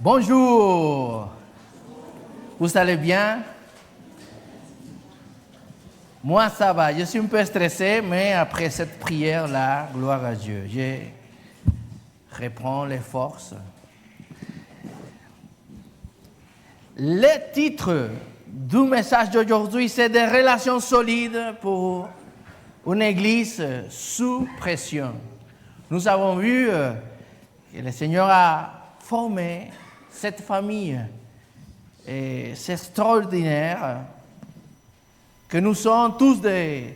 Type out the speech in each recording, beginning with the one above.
Bonjour, vous allez bien? Moi, ça va. Je suis un peu stressé, mais après cette prière-là, gloire à Dieu, je reprends les forces. Le titre du message d'aujourd'hui, c'est des relations solides pour une église sous pression. Nous avons vu que le Seigneur a formé cette famille et c'est extraordinaire que nous sommes tous des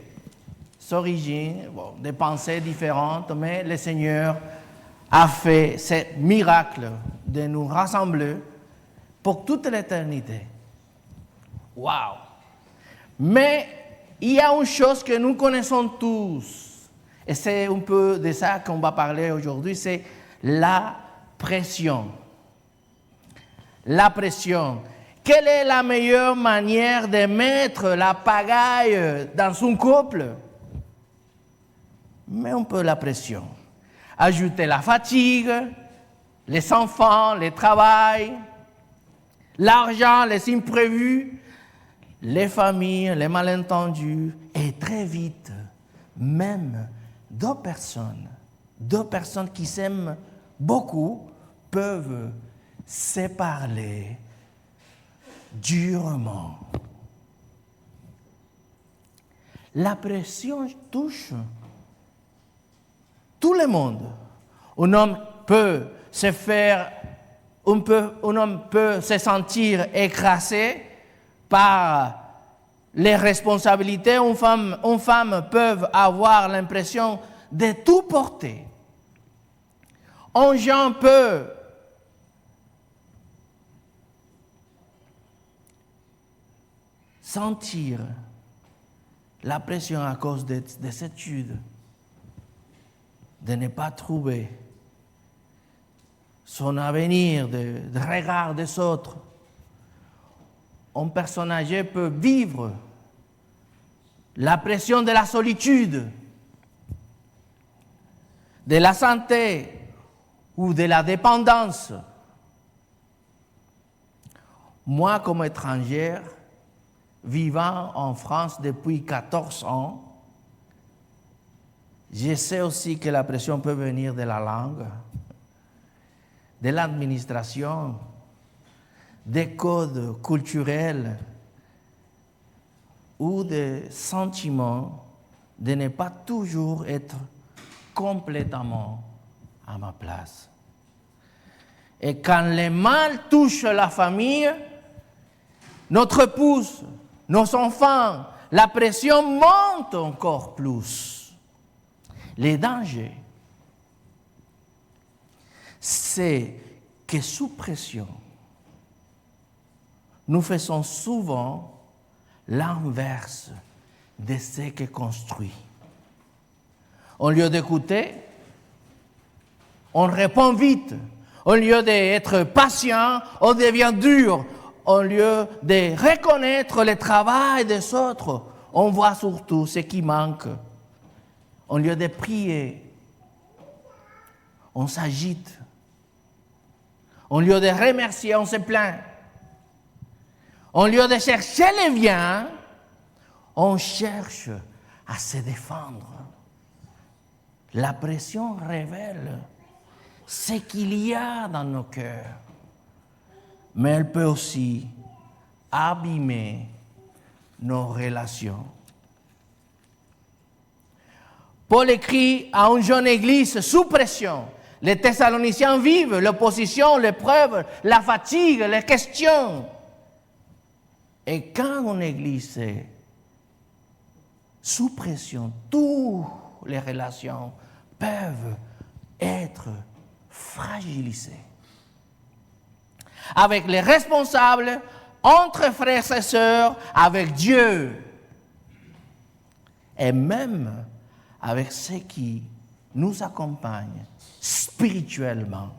origines, des pensées différentes, mais le Seigneur a fait ce miracle de nous rassembler pour toute l'éternité. Waouh! Mais il y a une chose que nous connaissons tous, et c'est un peu de ça qu'on va parler aujourd'hui, c'est la pression. La pression. Quelle est la meilleure manière de mettre la pagaille dans son couple? Mais un peu la pression. Ajouter la fatigue, les enfants, le travail, l'argent, les imprévus, les familles, les malentendus, et très vite, même deux personnes qui s'aiment beaucoup peuvent se parler durement. La pression touche tout le monde. Un homme peut se sentir écrasé par les responsabilités. Une femme peut avoir l'impression de tout porter. Un jeune peut sentir la pression à cause de cette étude, de ne pas trouver son avenir, de regard des autres. Un personne âgée peut vivre la pression de la solitude, de la santé ou de la dépendance. Moi, comme étrangère, vivant en France depuis 14 ans, je sais aussi que la pression peut venir de la langue, de l'administration, des codes culturels ou des sentiments de ne pas toujours être complètement à ma place. Et quand le mal touche la famille, notre épouse, nos enfants, la pression monte encore plus. Les dangers, c'est que sous pression, nous faisons souvent l'inverse de ce que construit. Au lieu d'écouter, on répond vite. Au lieu d'être patient, on devient dur. Au lieu de reconnaître le travail des autres, on voit surtout ce qui manque. Au lieu de prier, on s'agite. Au lieu de remercier, on se plaint. Au lieu de chercher le bien, on cherche à se défendre. La pression révèle ce qu'il y a dans nos cœurs, mais elle peut aussi abîmer nos relations. Paul écrit à une jeune église sous pression. Les Thessaloniciens vivent l'opposition, l'épreuve, la fatigue, les questions. Et quand une église est sous pression, toutes les relations peuvent être fragilisées. Avec les responsables, entre frères et sœurs, avec Dieu, et même avec ceux qui nous accompagnent spirituellement.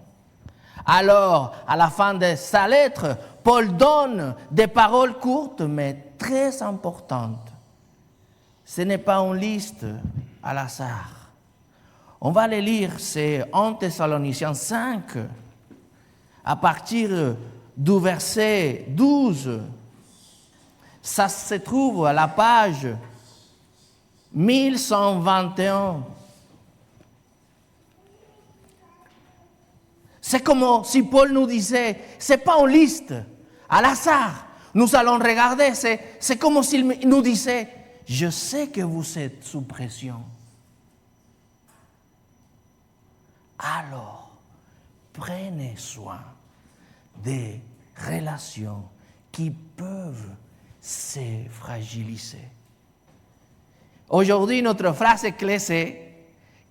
Alors, à la fin de sa lettre, Paul donne des paroles courtes mais très importantes. Ce n'est pas une liste à hasard. On va les lire, c'est 1 Thessaloniciens 5, à partir du verset 12. Ça se trouve à la page 1121. C'est comme si Paul nous disait, ce n'est pas une liste, à hasard. Nous allons regarder, c'est comme s'il nous disait, je sais que vous êtes sous pression. Alors, prenez soin des relations qui peuvent se fragiliser. Aujourd'hui, notre phrase clé, c'est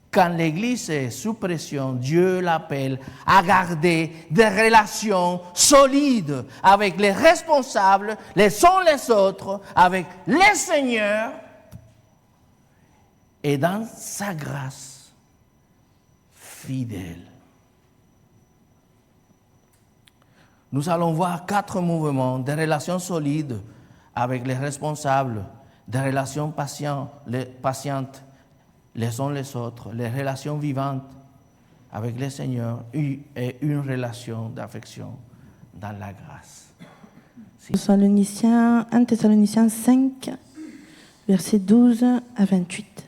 quand l'Église est sous pression, Dieu l'appelle à garder des relations solides avec les responsables, les uns les autres, avec le Seigneur et dans sa grâce fidèle. Nous allons voir 4 mouvements de relations solides avec les responsables, des relations patientes les uns les autres, les relations vivantes avec le Seigneur et une relation d'affection dans la grâce. 1 Thessaloniciens 5, versets 12 à 28.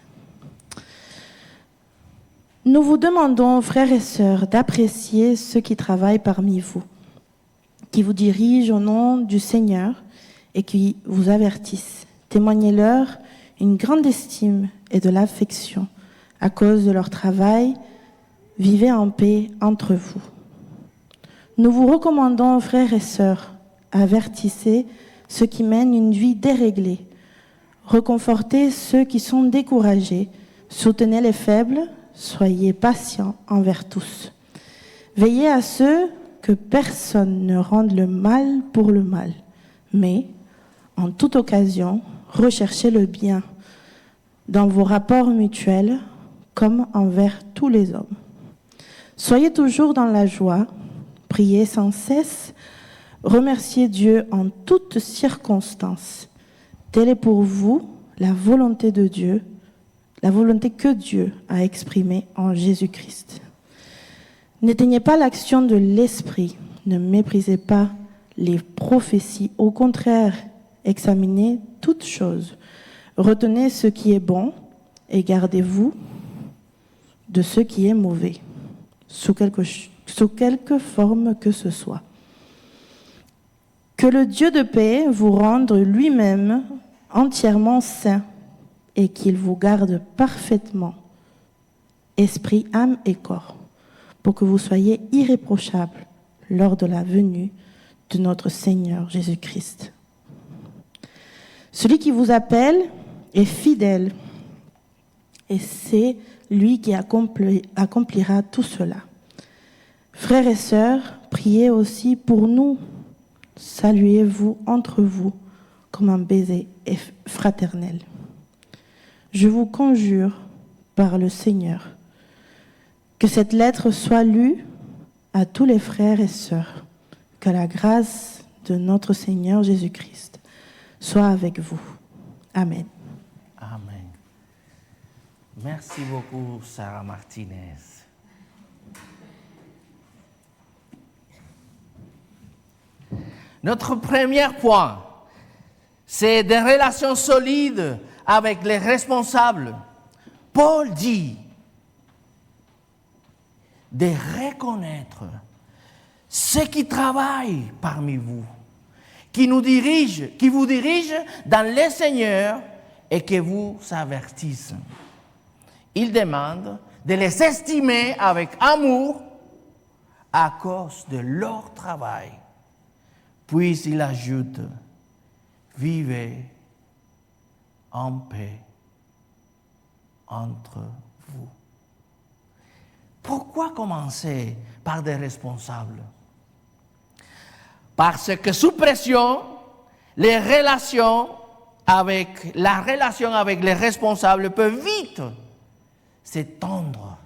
Nous vous demandons, frères et sœurs, d'apprécier ceux qui travaillent parmi vous, qui vous dirigent au nom du Seigneur et qui vous avertissent. Témoignez-leur une grande estime et de l'affection à cause de leur travail. Vivez en paix entre vous. Nous vous recommandons, frères et sœurs, avertissez ceux qui mènent une vie déréglée, réconfortez ceux qui sont découragés, soutenez les faibles, soyez patients envers tous. Veillez à ceux que personne ne rende le mal pour le mal, mais en toute occasion, recherchez le bien dans vos rapports mutuels comme envers tous les hommes. Soyez toujours dans la joie, priez sans cesse, remerciez Dieu en toutes circonstances. Telle est pour vous la volonté de Dieu, la volonté que Dieu a exprimée en Jésus-Christ. N'éteignez pas l'action de l'Esprit, ne méprisez pas les prophéties, au contraire, examinez toutes choses. Retenez ce qui est bon et gardez-vous de ce qui est mauvais, sous quelque forme que ce soit. Que le Dieu de paix vous rende lui-même entièrement saint et qu'il vous garde parfaitement, esprit, âme et corps, pour que vous soyez irréprochables lors de la venue de notre Seigneur Jésus-Christ. Celui qui vous appelle est fidèle et c'est lui qui accomplira tout cela. Frères et sœurs, priez aussi pour nous. Saluez-vous entre vous comme un baiser fraternel. Je vous conjure par le Seigneur que cette lettre soit lue à tous les frères et sœurs. Que la grâce de notre Seigneur Jésus-Christ soit avec vous. Amen. Amen. Merci beaucoup, Sarah Martinez. Notre premier point, c'est des relations solides avec les responsables. Paul dit de reconnaître ceux qui travaillent parmi vous, qui vous dirigent dans le Seigneur et qui vous avertissent. Il demande de les estimer avec amour à cause de leur travail. Puis il ajoute, vivez en paix entre vous. Pourquoi commencer par des responsables? Parce que sous pression, la relation avec les responsables peut vite s'étendre.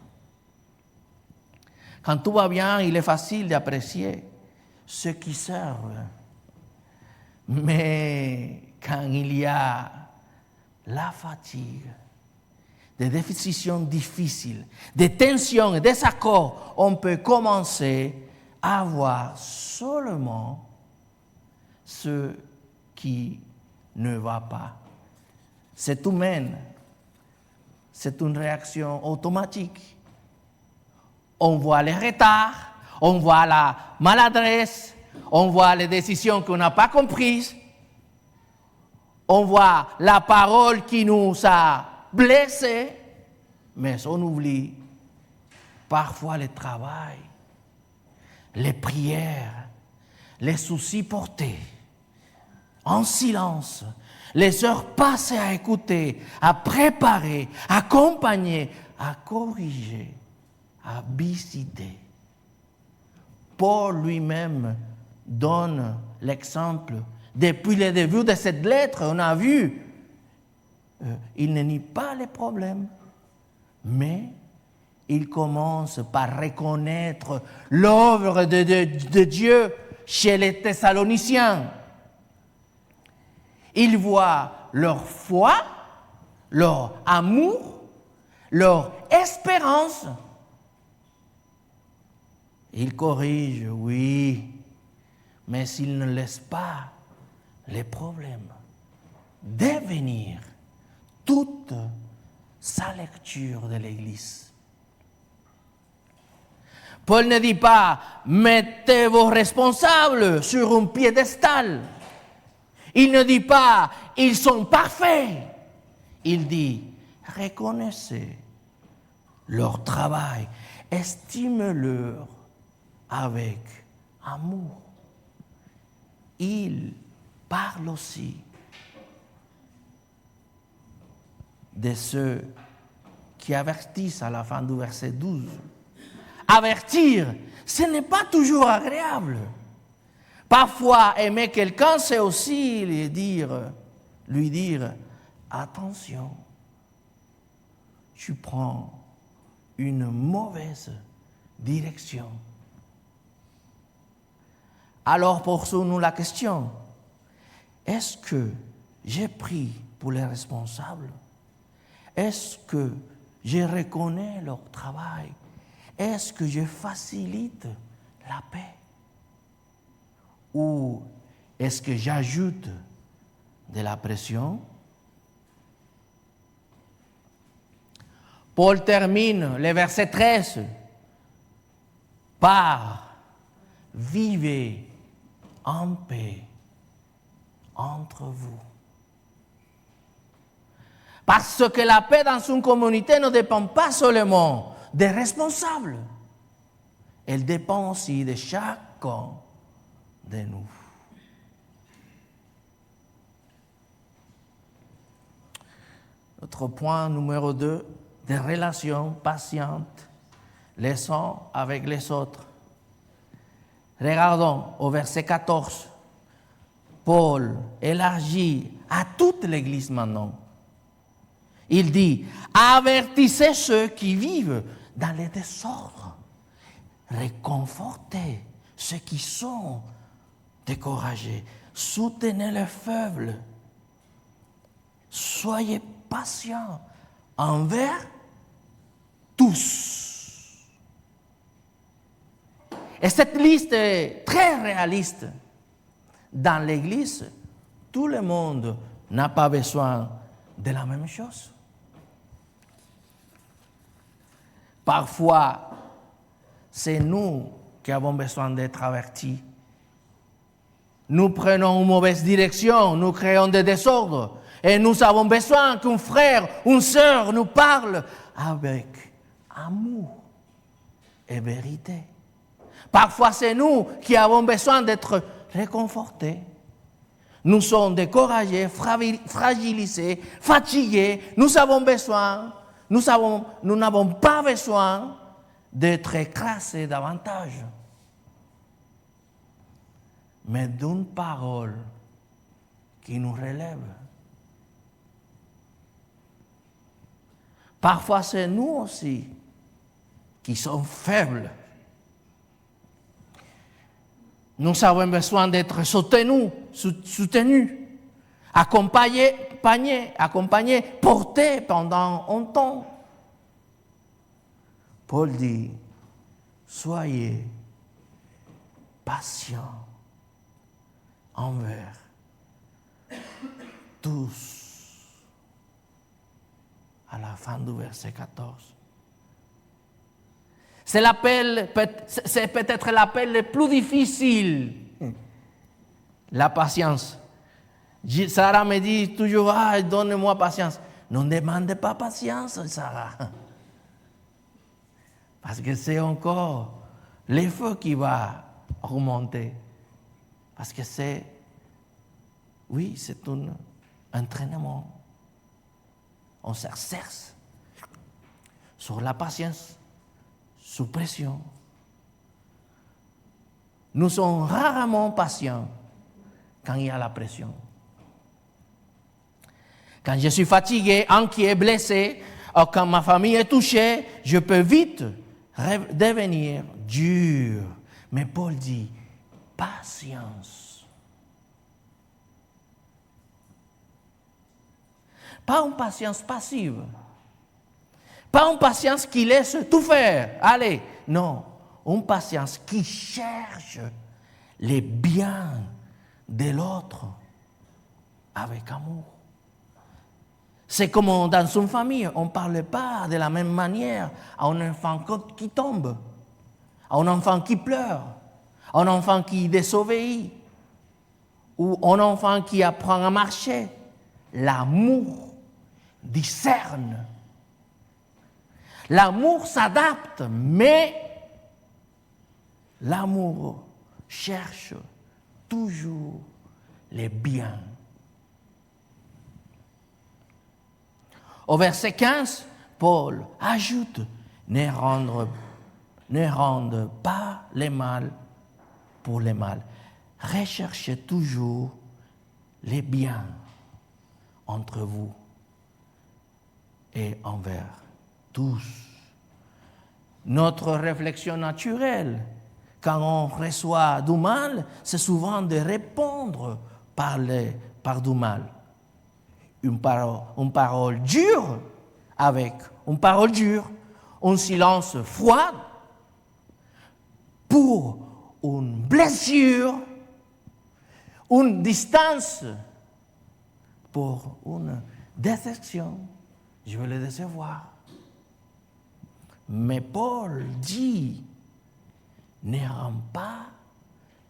Quand tout va bien, il est facile d'apprécier ceux qui servent. Mais quand il y a la fatigue, des décisions difficiles, des tensions et des accords, on peut commencer à voir seulement ce qui ne va pas. C'est humain. C'est une réaction automatique. On voit les retards, on voit la maladresse, on voit les décisions qu'on n'a pas comprises, on voit la parole qui nous a blessés, mais on oublie parfois le travail, les prières, les soucis portés, en silence, les heures passées à écouter, à préparer, à accompagner, à corriger, à visiter. Paul lui-même donne l'exemple. Depuis le début de cette lettre, on a vu, il ne nie pas les problèmes, mais il commence par reconnaître l'œuvre de Dieu chez les Thessaloniciens. Il voit leur foi, leur amour, leur espérance. Il corrige, oui, mais il ne laisse pas les problèmes devenir toute sa lecture de l'Église. Paul ne dit pas « mettez vos responsables sur un piédestal ». Il ne dit pas « ils sont parfaits ». Il dit « reconnaissez leur travail, estimez-leur avec amour ». Il parle aussi de ceux qui avertissent à la fin du verset 12. Avertir, ce n'est pas toujours agréable. Parfois, aimer quelqu'un, c'est aussi lui dire, attention, tu prends une mauvaise direction. Alors posons-nous la question, est-ce que j'ai pris pour les responsables? Est-ce que je reconnais leur travail? Est-ce que je facilite la paix? Ou est-ce que j'ajoute de la pression? Paul termine le verset 13 par « Vivez en paix entre vous ». Parce que la paix dans une communauté ne dépend pas seulement des responsables, elle dépend aussi de chacun de nous. Notre point numéro 2, des relations patientes les uns avec les autres. Regardons au verset 14. Paul élargit à toute l'Église maintenant. Il dit, avertissez ceux qui vivent dans le désordre. Réconfortez ceux qui sont découragés. Soutenez les faibles. Soyez patients envers tous. Et cette liste est très réaliste. Dans l'Église, tout le monde n'a pas besoin de la même chose. Parfois, c'est nous qui avons besoin d'être avertis. Nous prenons une mauvaise direction, nous créons des désordres et nous avons besoin qu'un frère, une sœur nous parle avec amour et vérité. Parfois, c'est nous qui avons besoin d'être réconfortés. Nous sommes découragés, fragilisés, fatigués. Nous n'avons pas besoin d'être écrasés davantage, mais d'une parole qui nous relève. Parfois, c'est nous aussi qui sommes faibles. Nous avons besoin d'être soutenus, accompagnés, portés pendant un temps. Paul dit, soyez patient envers tous. À la fin du verset 14. C'est peut-être l'appel le plus difficile, la patience. Sarah me dit toujours, donne-moi patience. Ne demandez pas patience, Sarah. Parce que c'est encore le feu qui va remonter. Parce que c'est un entraînement. On s'exerce sur la patience, sous pression. Nous sommes rarement patients quand il y a la pression. Quand je suis fatigué, inquiet, blessé, ou quand ma famille est touchée, je peux vite devenir dur. Mais Paul dit, patience. Pas une patience passive. Pas une patience qui laisse tout faire. Allez, non. Une patience qui cherche les biens de l'autre avec amour. C'est comme dans une famille, on ne parle pas de la même manière à un enfant qui tombe, à un enfant qui pleure, à un enfant qui désobéit, ou à un enfant qui apprend à marcher. L'amour discerne. L'amour s'adapte, mais l'amour cherche toujours les biens. Au verset 15, Paul ajoute, ne rende pas le mal pour le mal. Recherchez toujours les biens entre vous et envers tous. Notre réflexion naturelle, quand on reçoit du mal, c'est souvent de répondre par du mal. Une parole dure avec une parole dure, un silence froid pour une blessure, une distance pour une déception. Je vais le décevoir. Mais Paul dit, ne rends pas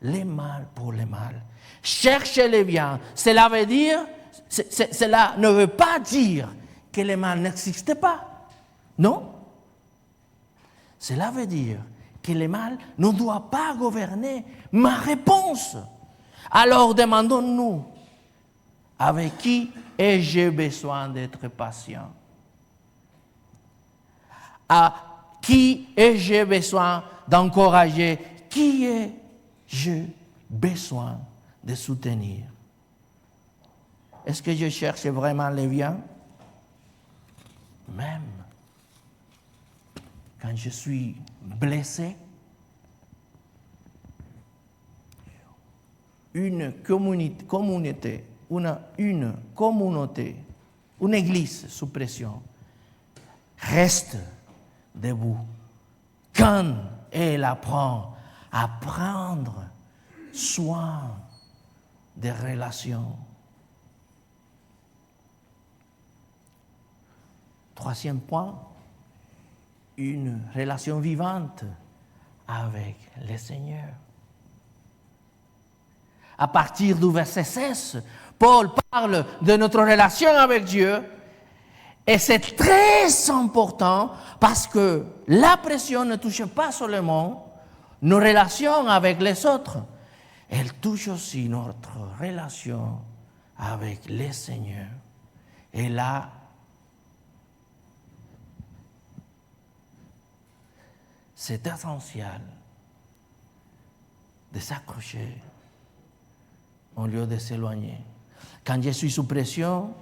le mal pour le mal. Cherchez le bien. Cela ne veut pas dire que le mal n'existe pas. Non. Cela veut dire que le mal ne doit pas gouverner ma réponse. Alors demandons-nous, avec qui ai-je besoin d'être patient? À qui ai-je besoin d'encourager? Qui ai-je besoin de soutenir? Est-ce que je cherche vraiment le bien? Même quand je suis blessé, une communauté, une église sous pression reste debout quand elle apprend à prendre soin des relations. Troisième point, une relation vivante avec le Seigneur. À partir du verset 16, Paul parle de notre relation avec Dieu et c'est très important parce que la pression ne touche pas seulement nos relations avec les autres, elle touche aussi notre relation avec le Seigneur. Et là, c'est essentiel de s'accrocher au lieu de s'éloigner. Quand je suis sous pression,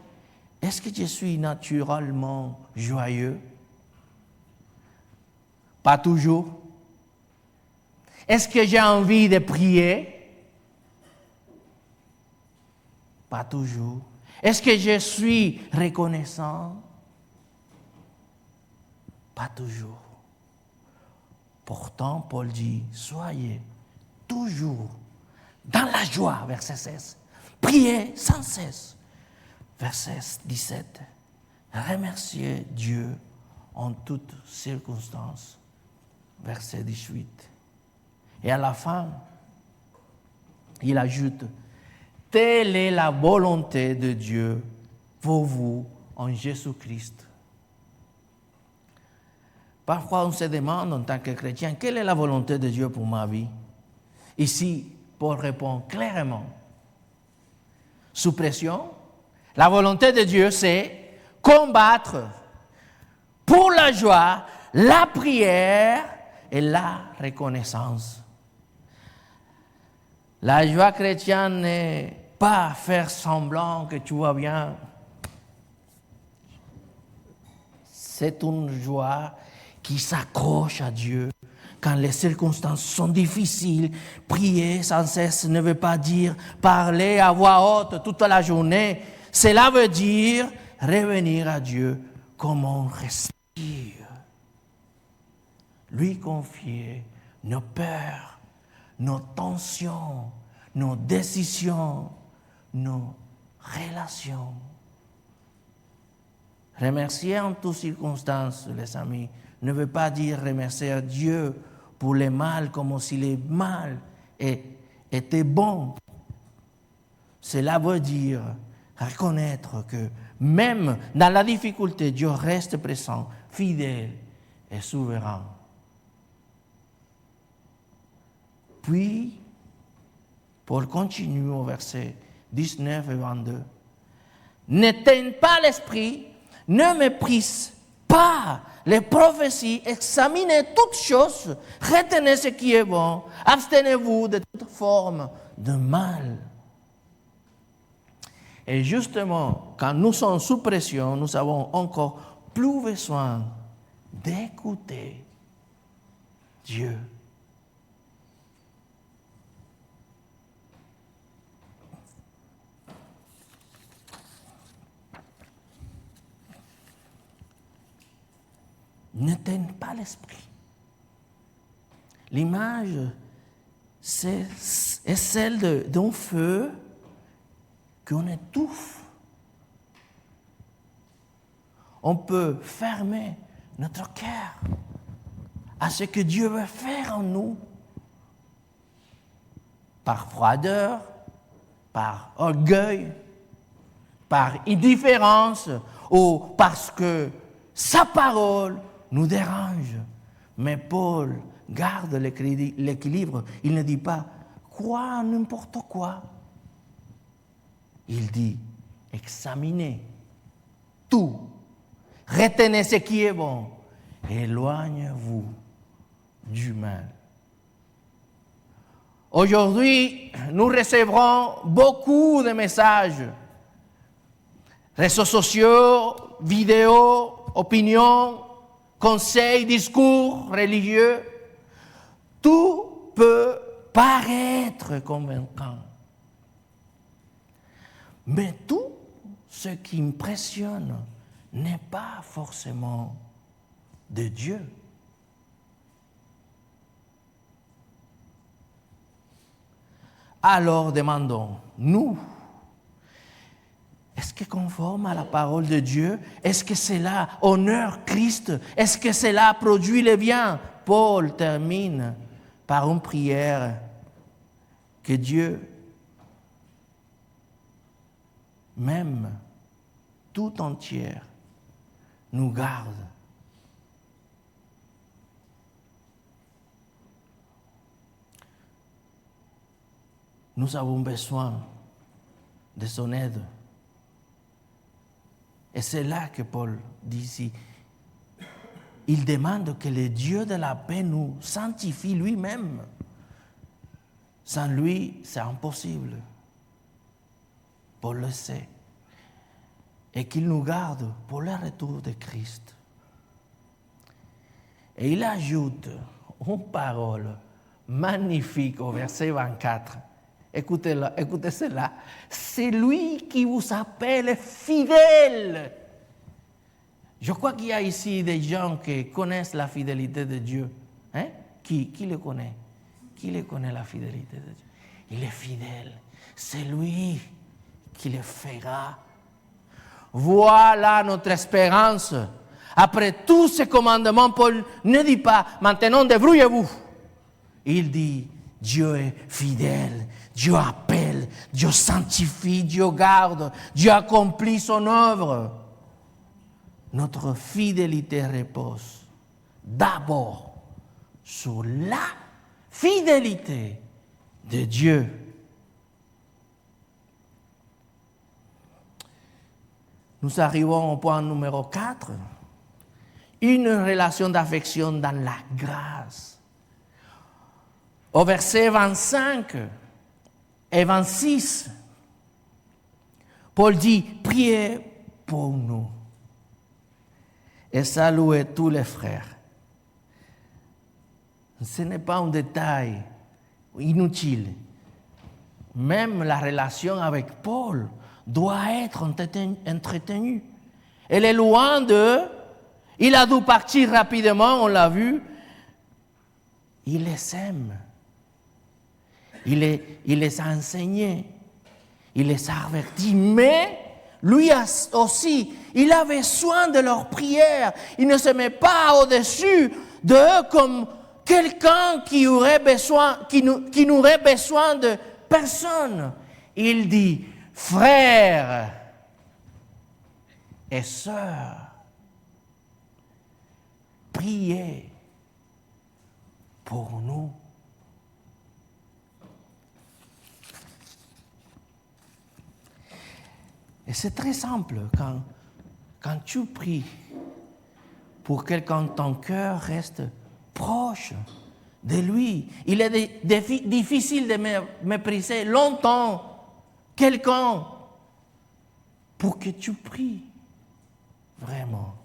est-ce que je suis naturellement joyeux? Pas toujours. Est-ce que j'ai envie de prier? Pas toujours. Est-ce que je suis reconnaissant? Pas toujours. Pourtant, Paul dit, soyez toujours dans la joie, verset 16. Priez sans cesse, verset 17. Remerciez Dieu en toutes circonstances, verset 18. Et à la fin, il ajoute, telle est la volonté de Dieu pour vous en Jésus-Christ. Parfois, on se demande en tant que chrétien, quelle est la volonté de Dieu pour ma vie? Ici, Paul répond clairement. Sous pression, la volonté de Dieu, c'est combattre pour la joie, la prière et la reconnaissance. La joie chrétienne n'est pas faire semblant que tu vas bien. C'est une joie qui s'accroche à Dieu. Quand les circonstances sont difficiles, prier sans cesse ne veut pas dire parler à voix haute toute la journée. Cela veut dire revenir à Dieu comme on respire. Lui confier nos peurs, nos tensions, nos décisions, nos relations. Remercier en toutes circonstances, les amis, ne veut pas dire remercier Dieu pour le mal comme si le mal était bon. Cela veut dire reconnaître que même dans la difficulté, Dieu reste présent, fidèle et souverain. Puis, Paul continue au verset 19 et 22. N'éteigne pas l'esprit, ne méprise pas les prophéties, examinez toutes choses, retenez ce qui est bon, abstenez-vous de toute forme de mal. Et justement, quand nous sommes sous pression, nous avons encore plus besoin d'écouter Dieu. N'éteigne pas l'esprit. L'image est celle d'un feu qu'on étouffe. On peut fermer notre cœur à ce que Dieu veut faire en nous, par froideur, par orgueil, par indifférence, ou parce que sa parole nous dérange. Mais Paul garde l'équilibre. Il ne dit pas crois n'importe quoi. Il dit examinez tout. Retenez ce qui est bon. Éloignez-vous du mal. Aujourd'hui, nous recevrons beaucoup de messages. Réseaux sociaux, vidéos, opinions, conseils, discours religieux. Tout peut paraître convaincant. Mais tout ce qui impressionne n'est pas forcément de Dieu. Alors demandons, nous, est-ce que conforme à la parole de Dieu? Est-ce que cela honore Christ? Est-ce que cela produit le bien? Paul termine par une prière que Dieu même tout entière nous garde. Nous avons besoin de son aide. Et c'est là que Paul dit ici, il demande que le Dieu de la paix nous sanctifie lui-même. Sans lui, c'est impossible. Paul le sait. Et qu'il nous garde pour le retour de Christ. Et il ajoute une parole magnifique au verset 24. Écoutez cela. C'est lui qui vous appelle fidèle. Je crois qu'il y a ici des gens qui connaissent la fidélité de Dieu. Hein? Qui le connaît? qui le connaît la fidélité de Dieu? Il est fidèle. C'est lui qui le fera. Voilà notre espérance. Après tous ces commandements, Paul ne dit pas, maintenant débrouillez-vous. Il dit, Dieu est fidèle, Dieu appelle, Dieu sanctifie, Dieu garde, Dieu accomplit son œuvre. Notre fidélité repose d'abord sur la fidélité de Dieu. Nous arrivons au point numéro 4. Une relation d'affection dans la grâce. Au verset 25 et 26, Paul dit, priez pour nous et saluez tous les frères. Ce n'est pas un détail inutile. Même la relation avec Paul doit être entretenue. Elle est loin d'eux. Il a dû partir rapidement, on l'a vu. Il les aime. Il les a enseignés. Il les a avertis. Mais lui aussi, il a besoin de leur prière. Il ne se met pas au-dessus d'eux comme quelqu'un qui n'aurait besoin de personne. Il dit, frères et sœurs, priez pour nous. Et c'est très simple, quand tu pries pour quelqu'un, ton cœur reste proche de lui. Il est difficile de mépriser longtemps quelqu'un pour que tu pries vraiment.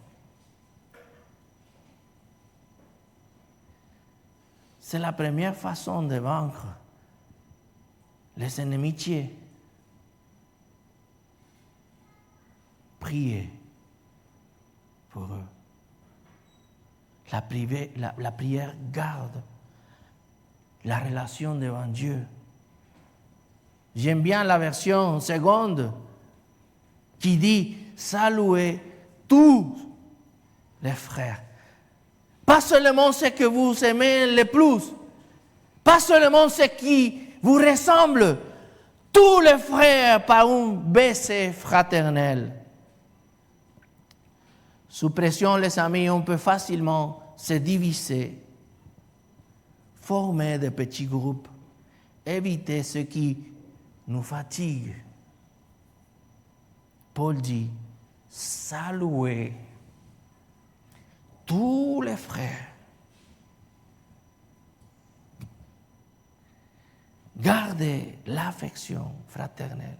C'est la première façon de vaincre les inimitiés. Priez pour eux. La prière garde la relation devant Dieu. J'aime bien la version seconde qui dit « Saluez tous les frères ». Pas seulement ceux que vous aimez le plus, pas seulement ceux qui vous ressemblent, tous les frères par un baiser fraternel. Sous pression, les amis, on peut facilement se diviser, former de petits groupes, éviter ce qui nous fatigue. Paul dit, saluez tous les frères. Gardez l'affection fraternelle.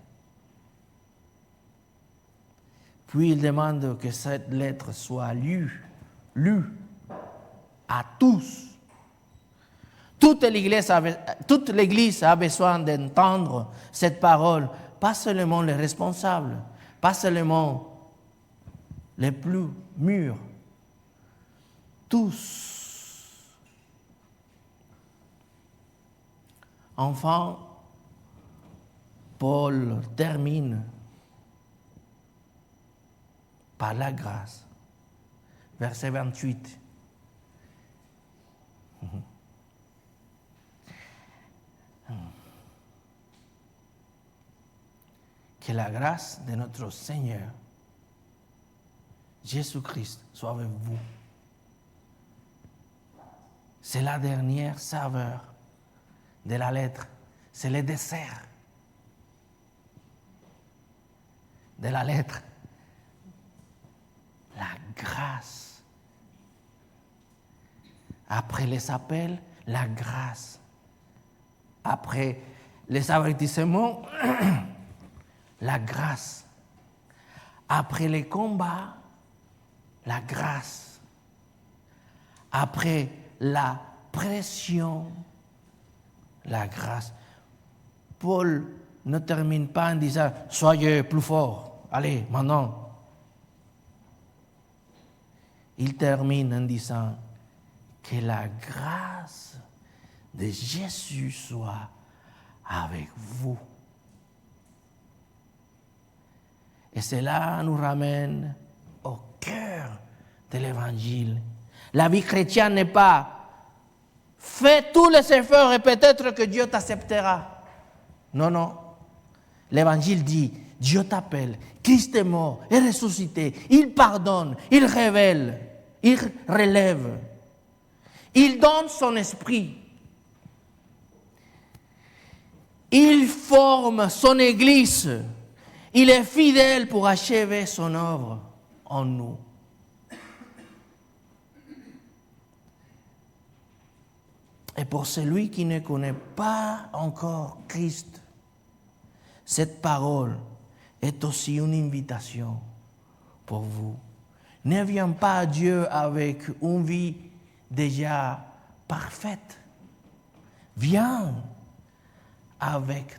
Puis il demande que cette lettre soit lue à tous. Toute l'Église a besoin d'entendre cette parole, pas seulement les responsables, pas seulement les plus mûrs, tous. Enfin, Paul termine par la grâce. Verset 28. Que la grâce de notre Seigneur Jésus-Christ soit avec vous. C'est la dernière saveur de la lettre. C'est le dessert de la lettre. La grâce. Après les appels, la grâce. Après les avertissements, la grâce. Après les combats, la grâce. Après la pression, la grâce. Paul ne termine pas en disant « Soyez plus forts, allez, maintenant ». Il termine en disant que la grâce de Jésus soit avec vous. Et cela nous ramène au cœur de l'Évangile. La vie chrétienne n'est pas « fais tous les efforts et peut-être que Dieu t'acceptera ». Non, non. L'Évangile dit « Dieu t'appelle, Christ est mort, est ressuscité, il pardonne, il révèle, il relève, il donne son esprit. Il forme son Église. Il est fidèle pour achever son œuvre en nous. » Et pour celui qui ne connaît pas encore Christ, cette parole est aussi une invitation pour vous. Ne viens pas à Dieu avec une vie déjà parfaite. Viens avec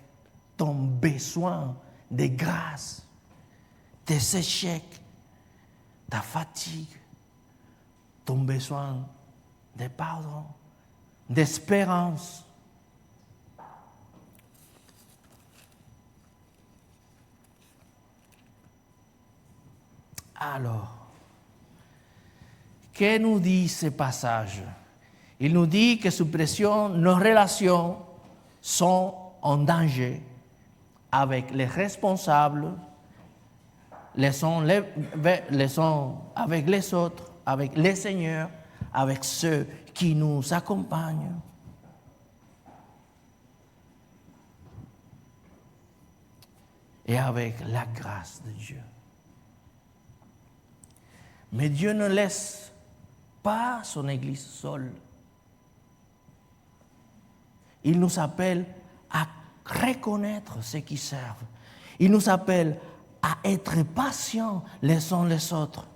ton besoin de grâce, tes échecs, ta fatigue, ton besoin de pardon, d'espérance. Alors, que nous dit ce passage? Il nous dit que sous pression, nos relations sont en danger avec les responsables, avec les autres, avec les seigneurs, avec ceux qui nous accompagnent. Et avec la grâce de Dieu. Mais Dieu ne laisse pas son Église seule. Il nous appelle à reconnaître ceux qui servent. Il nous appelle à être patients les uns les autres.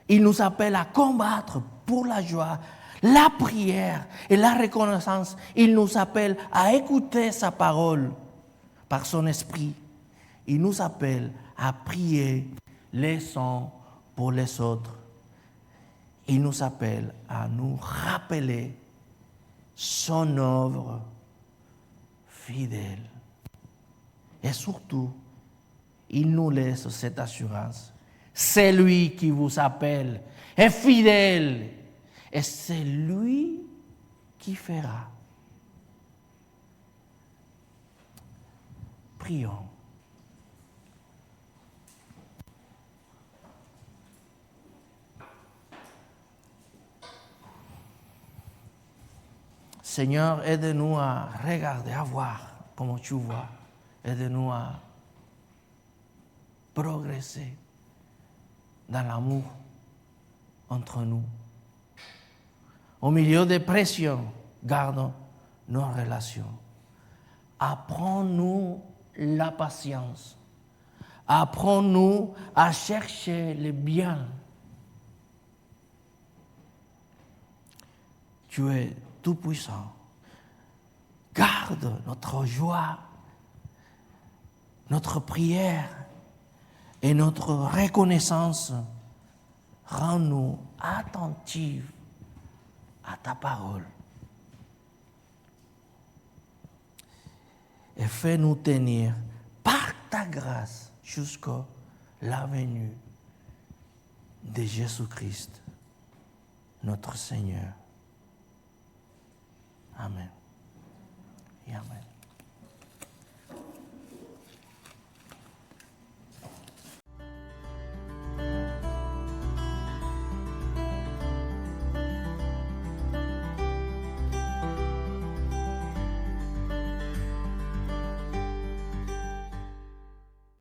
Il nous appelle à combattre pour la joie, la prière et la reconnaissance. Il nous appelle à écouter sa parole par son esprit. Il nous appelle à prier les uns pour les autres. Il nous appelle à nous rappeler son œuvre fidèle. Et surtout, il nous laisse cette assurance. C'est lui qui vous appelle est fidèle. Et c'est lui qui fera. Prions. Seigneur, aide-nous à regarder, à voir comme tu vois. Aide-nous à progresser dans l'amour entre nous. Au milieu des pressions, gardons nos relations. Apprends-nous la patience. Apprends-nous à chercher le bien. Tu es tout-puissant. Garde notre joie, notre prière et notre reconnaissance. Rends-nous attentifs à ta parole. Et fais-nous tenir par ta grâce jusqu'à la venue de Jésus-Christ, notre Seigneur. Amen.